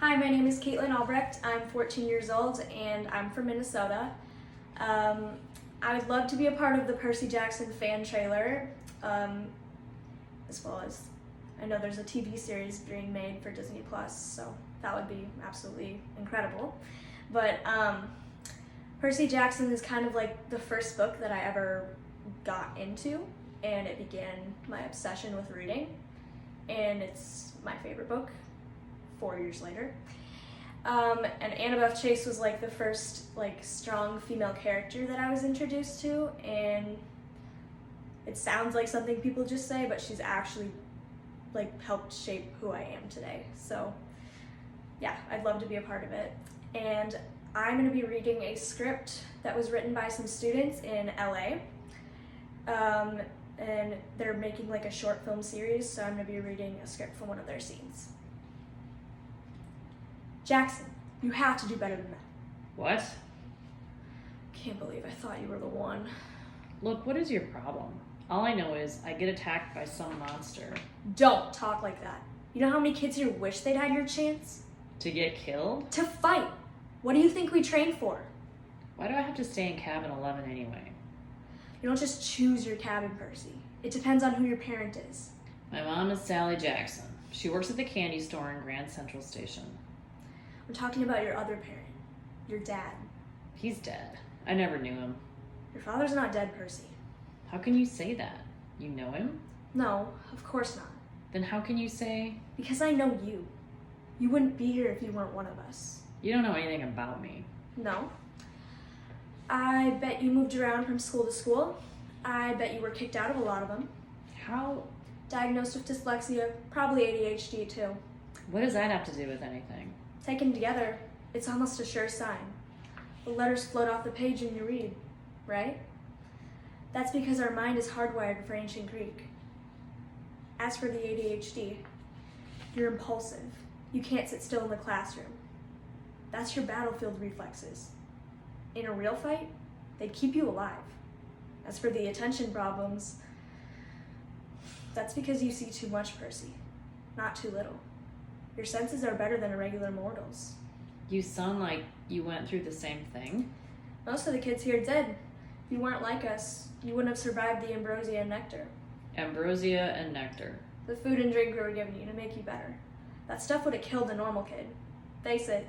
Hi, my name is Caitlin Albrecht. I'm 14 years old and I'm from Minnesota. I would love to be a part of the Percy Jackson fan trailer, as well as I know there's a TV series being made for Disney Plus, so that would be absolutely incredible. But Percy Jackson is kind of like the first book that I ever got into, and it began my obsession with reading, and it's my favorite book 4 years later. And Annabeth Chase was like the first strong female character that I was introduced to, and it sounds like something people just say, but she's actually helped shape who I am today. So yeah, I'd love to be a part of it. And I'm going to be reading a script that was written by some students in LA. And they're making a short film series, so I'm going to be reading a script from one of their scenes. Jackson, you have to do better than that. What? Can't believe I thought you were the one. Look, what is your problem? All I know is I get attacked by some monster. Don't talk like that. You know how many kids here wish they'd had your chance? To get killed? To fight. What do you think we train for? Why do I have to stay in cabin 11 anyway? You don't just choose your cabin, Percy. It depends on who your parent is. My mom is Sally Jackson. She works at the candy store in Grand Central Station. I'm talking about your other parent, your dad. He's dead. I never knew him. Your father's not dead, Percy. How can you say that? You know him? No, of course not. Then how can you say? Because I know you. You wouldn't be here if you weren't one of us. You don't know anything about me. No. I bet you moved around from school to school. I bet you were kicked out of a lot of them. How? Diagnosed with dyslexia, probably ADHD too. What does that have to do with anything? Taken together, it's almost a sure sign. The letters float off the page and you read, right? That's because our mind is hardwired for ancient Greek. As for the ADHD, you're impulsive. You can't sit still in the classroom. That's your battlefield reflexes. In a real fight, they'd keep you alive. As for the attention problems, that's because you see too much, Percy, not too little. Your senses are better than a regular mortal's. You sound like you went through the same thing. Most of the kids here did. If you weren't like us, you wouldn't have survived the ambrosia and nectar. Ambrosia and nectar. The food and drink we were giving you to make you better. That stuff would have killed a normal kid. Face it,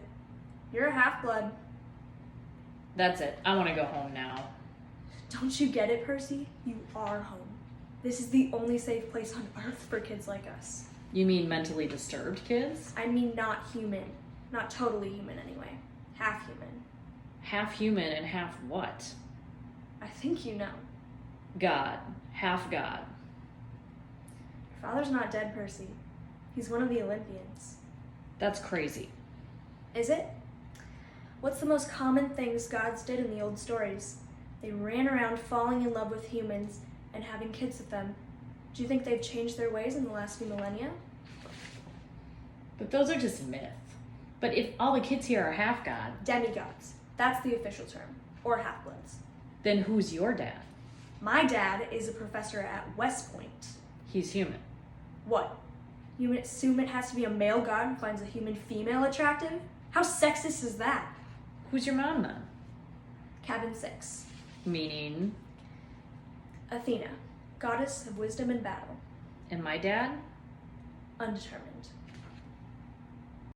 you're a half-blood. That's it. I want to go home now. Don't you get it, Percy? You are home. This is the only safe place on Earth for kids like us. You mean mentally disturbed kids? I mean not human. Not totally human anyway. Half human. Half human and half what? I think you know. God. Half God. Your father's not dead, Percy. He's one of the Olympians. That's crazy. Is it? What's the most common things gods did in the old stories? They ran around falling in love with humans and having kids with them. Do you think they've changed their ways in the last few millennia? But those are just myth. But if all the kids here are half God, Demigods. That's the official term. Or half-bloods. then who's your dad? My dad is a professor at West Point. He's human. What? You assume it has to be a male god who finds a human female attractive? How sexist is that? Who's your mom then? Cabin 6. Meaning? Athena, goddess of wisdom and battle. And my dad? Undetermined.